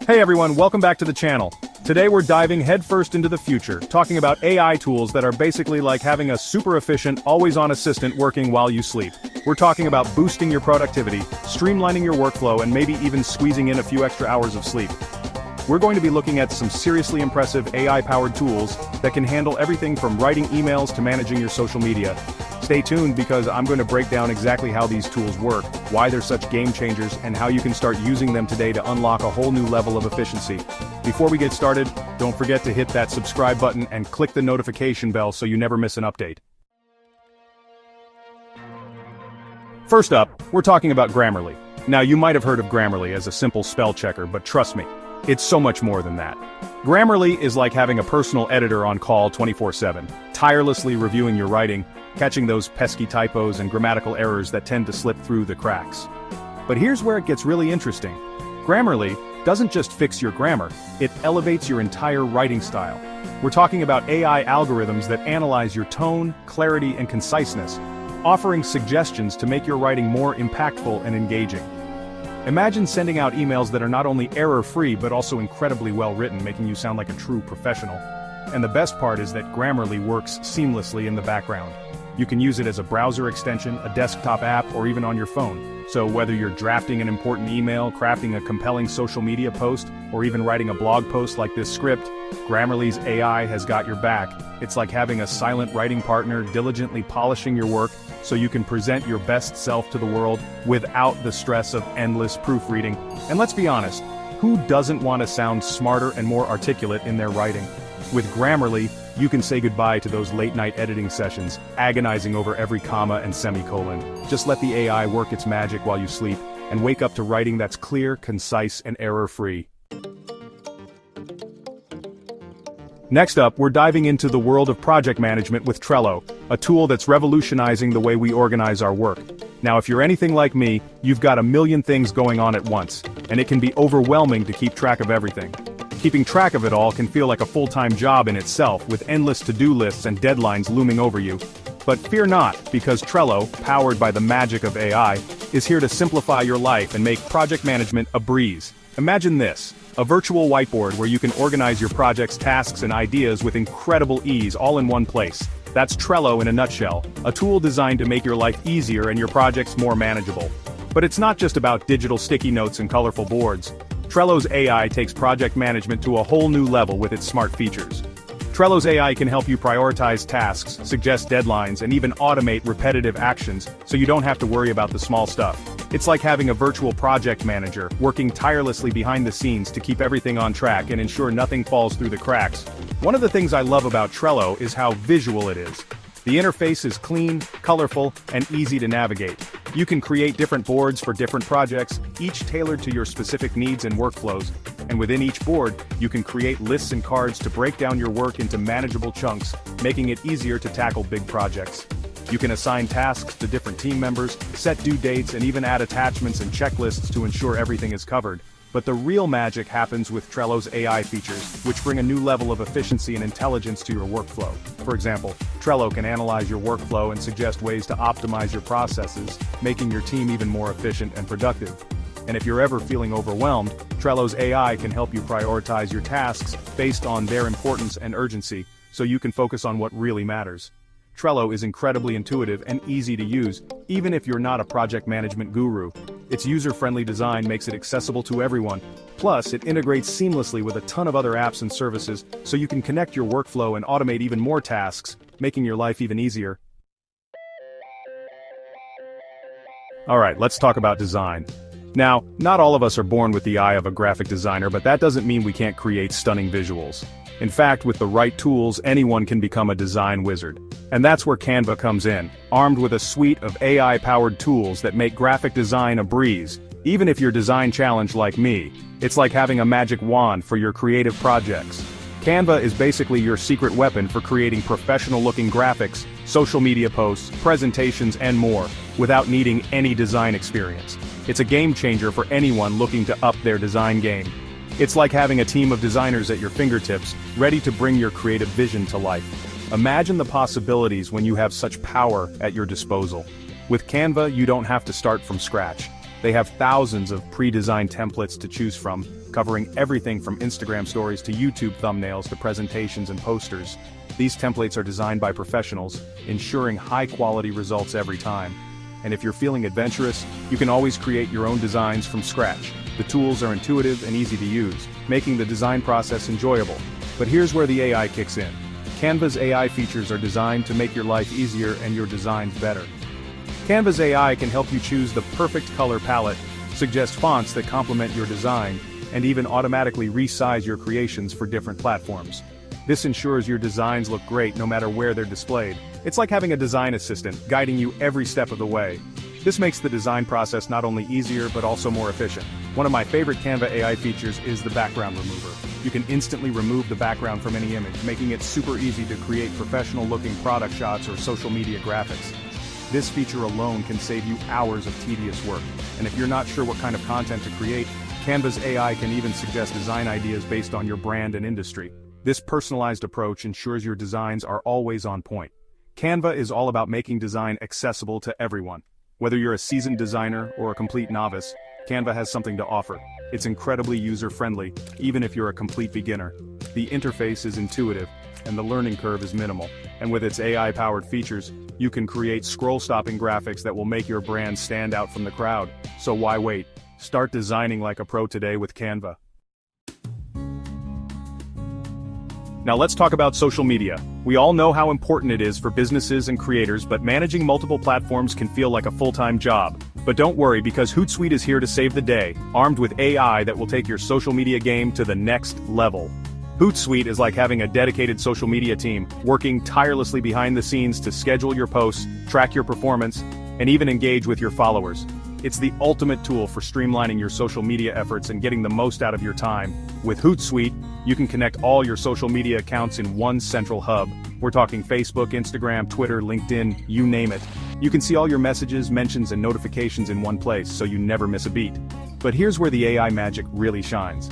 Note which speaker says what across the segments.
Speaker 1: Hey everyone, welcome back to the channel. Today we're diving headfirst into the future, talking about AI tools that are basically like having a super efficient, always-on assistant working while you sleep. We're talking about boosting your productivity, streamlining your workflow, and maybe even squeezing in a few extra hours of sleep. We're going to be looking at some seriously impressive AI-powered tools that can handle everything from writing emails to managing your social media. Stay tuned because I'm going to break down exactly how these tools work, why they're such game changers, and how you can start using them today to unlock a whole new level of efficiency. Before we get started, don't forget to hit that subscribe button and click the notification bell so you never miss an update. First up, we're talking about Grammarly. Now you might have heard of Grammarly as a simple spell checker, but trust me, it's so much more than that. Grammarly is like having a personal editor on call 24/7, tirelessly reviewing your writing, catching those pesky typos and grammatical errors that tend to slip through the cracks. But here's where it gets really interesting. Grammarly doesn't just fix your grammar, it elevates your entire writing style. We're talking about AI algorithms that analyze your tone, clarity, and conciseness, offering suggestions to make your writing more impactful and engaging. Imagine sending out emails that are not only error-free but also incredibly well-written, making you sound like a true professional. And the best part is that Grammarly works seamlessly in the background. You can use it as a browser extension, a desktop app, or even on your phone. So whether you're drafting an important email, crafting a compelling social media post, or even writing a blog post like this script, Grammarly's AI has got your back. It's like having a silent writing partner diligently polishing your work so you can present your best self to the world without the stress of endless proofreading. And let's be honest, who doesn't want to sound smarter and more articulate in their writing? With Grammarly, you can say goodbye to those late-night editing sessions, agonizing over every comma and semicolon. Just let the AI work its magic while you sleep, and wake up to writing that's clear, concise, and error-free. Next up, we're diving into the world of project management with Trello, a tool that's revolutionizing the way we organize our work. Now, if you're anything like me, you've got a million things going on at once, and it can be overwhelming to keep track of everything. Keeping track of it all can feel like a full-time job in itself, with endless to-do lists and deadlines looming over you. But fear not, because Trello, powered by the magic of AI, is here to simplify your life and make project management a breeze. Imagine this, a virtual whiteboard where you can organize your project's tasks and ideas with incredible ease all in one place. That's Trello in a nutshell, a tool designed to make your life easier and your projects more manageable. But it's not just about digital sticky notes and colorful boards. Trello's AI takes project management to a whole new level with its smart features. Trello's AI can help you prioritize tasks, suggest deadlines, and even automate repetitive actions, so you don't have to worry about the small stuff. It's like having a virtual project manager, working tirelessly behind the scenes to keep everything on track and ensure nothing falls through the cracks. One of the things I love about Trello is how visual it is. The interface is clean, colorful, and easy to navigate. You can create different boards for different projects, each tailored to your specific needs and workflows. And within each board, you can create lists and cards to break down your work into manageable chunks, making it easier to tackle big projects. You can assign tasks to different team members, set due dates, and even add attachments and checklists to ensure everything is covered. But the real magic happens with Trello's AI features, which bring a new level of efficiency and intelligence to your workflow. For example, Trello can analyze your workflow and suggest ways to optimize your processes, making your team even more efficient and productive. And if you're ever feeling overwhelmed, Trello's AI can help you prioritize your tasks based on their importance and urgency, so you can focus on what really matters. Trello is incredibly intuitive and easy to use, even if you're not a project management guru. Its user-friendly design makes it accessible to everyone. Plus, it integrates seamlessly with a ton of other apps and services, so you can connect your workflow and automate even more tasks, making your life even easier. Alright, let's talk about design. Now, not all of us are born with the eye of a graphic designer, but that doesn't mean we can't create stunning visuals. In fact, with the right tools, anyone can become a design wizard. And that's where Canva comes in, armed with a suite of AI-powered tools that make graphic design a breeze. Even if you're design challenged like me, it's like having a magic wand for your creative projects. Canva is basically your secret weapon for creating professional-looking graphics, social media posts, presentations, and more, without needing any design experience. It's a game changer for anyone looking to up their design game. It's like having a team of designers at your fingertips, ready to bring your creative vision to life. Imagine the possibilities when you have such power at your disposal. With Canva, you don't have to start from scratch. They have thousands of pre-designed templates to choose from, covering everything from Instagram stories to YouTube thumbnails to presentations and posters. These templates are designed by professionals, ensuring high-quality results every time. And if you're feeling adventurous, you can always create your own designs from scratch. The tools are intuitive and easy to use, making the design process enjoyable. But here's where the AI kicks in. Canva's AI features are designed to make your life easier and your designs better. Canva's AI can help you choose the perfect color palette, suggest fonts that complement your design, and even automatically resize your creations for different platforms. This ensures your designs look great no matter where they're displayed. It's like having a design assistant guiding you every step of the way. This makes the design process not only easier but also more efficient. One of my favorite Canva AI features is the background remover. You can instantly remove the background from any image, making it super easy to create professional-looking product shots or social media graphics. This feature alone can save you hours of tedious work, and if you're not sure what kind of content to create, Canva's AI can even suggest design ideas based on your brand and industry. This personalized approach ensures your designs are always on point. Canva is all about making design accessible to everyone. Whether you're a seasoned designer or a complete novice, Canva has something to offer. It's incredibly user-friendly, even if you're a complete beginner. The interface is intuitive, and the learning curve is minimal. And with its AI-powered features, you can create scroll-stopping graphics that will make your brand stand out from the crowd. So why wait? Start designing like a pro today with Canva. Now let's talk about social media. We all know how important it is for businesses and creators, but managing multiple platforms can feel like a full-time job. But don't worry, because Hootsuite is here to save the day, armed with AI that will take your social media game to the next level. Hootsuite is like having a dedicated social media team, working tirelessly behind the scenes to schedule your posts, track your performance, and even engage with your followers. It's the ultimate tool for streamlining your social media efforts and getting the most out of your time. With Hootsuite, you can connect all your social media accounts in one central hub. We're talking Facebook, Instagram, Twitter, LinkedIn, you name it. You can see all your messages, mentions, and notifications in one place, so you never miss a beat. But here's where the AI magic really shines.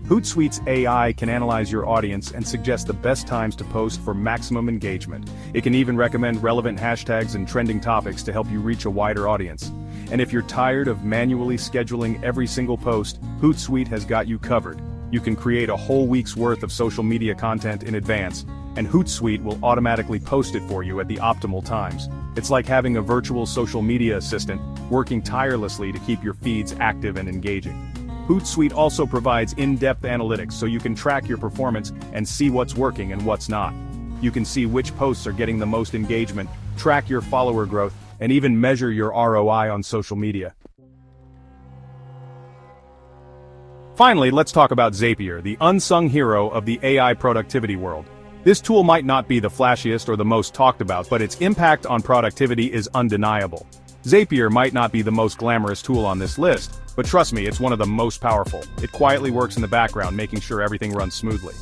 Speaker 1: Hootsuite's AI can analyze your audience and suggest the best times to post for maximum engagement. It can even recommend relevant hashtags and trending topics to help you reach a wider audience. And if you're tired of manually scheduling every single post, Hootsuite has got you covered. You can create a whole week's worth of social media content in advance, and Hootsuite will automatically post it for you at the optimal times. It's like having a virtual social media assistant, working tirelessly to keep your feeds active and engaging. Hootsuite also provides in-depth analytics so you can track your performance and see what's working and what's not. You can see which posts are getting the most engagement, track your follower growth, and even measure your ROI on social media. Finally, let's talk about Zapier, the unsung hero of the AI productivity world. This tool might not be the flashiest or the most talked about, but its impact on productivity is undeniable. Zapier might not be the most glamorous tool on this list, but trust me, it's one of the most powerful. It quietly works in the background, making sure everything runs smoothly.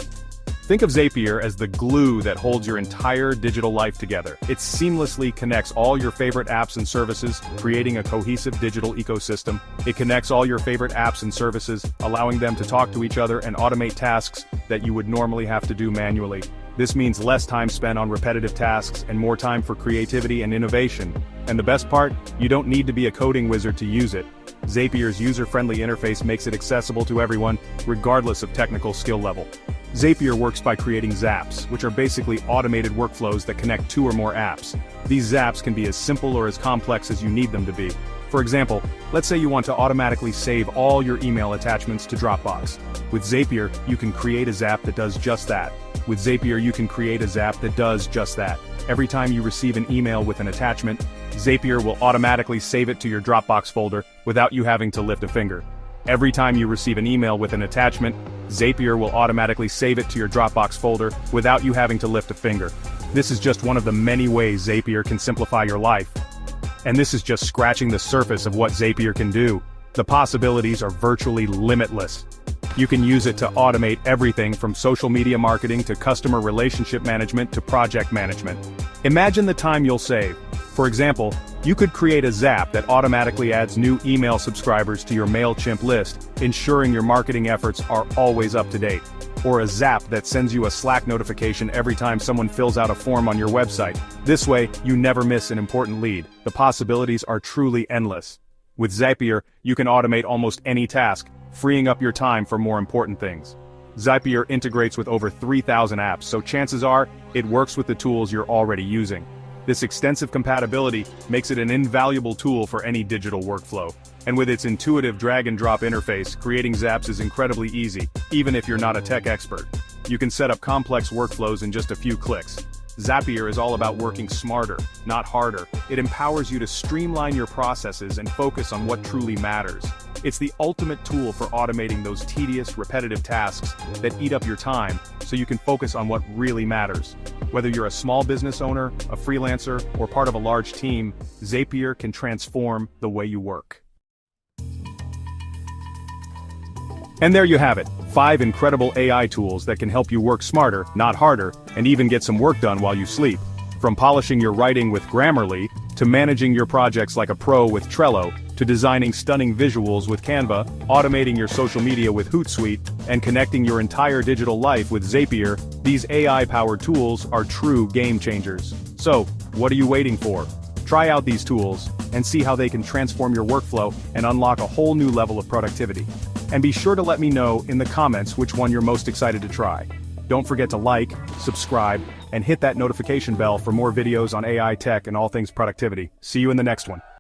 Speaker 1: Think of Zapier as the glue that holds your entire digital life together. It seamlessly connects all your favorite apps and services, creating a cohesive digital ecosystem. It connects all your favorite apps and services, allowing them to talk to each other and automate tasks that you would normally have to do manually. This means less time spent on repetitive tasks and more time for creativity and innovation. And the best part, you don't need to be a coding wizard to use it. Zapier's user-friendly interface makes it accessible to everyone, regardless of technical skill level. Zapier works by creating zaps, which are basically automated workflows that connect two or more apps. These zaps can be as simple or as complex as you need them to be. For example, let's say you want to automatically save all your email attachments to Dropbox. With Zapier, you can create a zap that does just that. With Zapier, you can create a zap that does just that. Every time you receive an email with an attachment, Zapier will automatically save it to your Dropbox folder without you having to lift a finger. Every time you receive an email with an attachment, Zapier will automatically save it to your Dropbox folder without you having to lift a finger. This is just one of the many ways Zapier can simplify your life. And this is just scratching the surface of what Zapier can do. The possibilities are virtually limitless. You can use it to automate everything from social media marketing to customer relationship management to project management. Imagine the time you'll save. For example, you could create a zap that automatically adds new email subscribers to your MailChimp list, ensuring your marketing efforts are always up to date. Or a zap that sends you a Slack notification every time someone fills out a form on your website. This way, you never miss an important lead. The possibilities are truly endless. With Zapier, you can automate almost any task, freeing up your time for more important things. Zapier integrates with over 3,000 apps, so chances are, it works with the tools you're already using. This extensive compatibility makes it an invaluable tool for any digital workflow. And with its intuitive drag-and-drop interface, creating Zaps is incredibly easy, even if you're not a tech expert. You can set up complex workflows in just a few clicks. Zapier is all about working smarter, not harder. It empowers you to streamline your processes and focus on what truly matters. It's the ultimate tool for automating those tedious, repetitive tasks that eat up your time, so you can focus on what really matters. Whether you're a small business owner, a freelancer, or part of a large team, Zapier can transform the way you work. And there you have it, 5 incredible AI tools that can help you work smarter, not harder, and even get some work done while you sleep. From polishing your writing with Grammarly, to managing your projects like a pro with Trello, to designing stunning visuals with Canva, automating your social media with Hootsuite, and connecting your entire digital life with Zapier, these AI-powered tools are true game changers. So, what are you waiting for? Try out these tools, and see how they can transform your workflow and unlock a whole new level of productivity. And be sure to let me know in the comments which one you're most excited to try. Don't forget to like, subscribe, and hit that notification bell for more videos on AI tech and all things productivity. See you in the next one.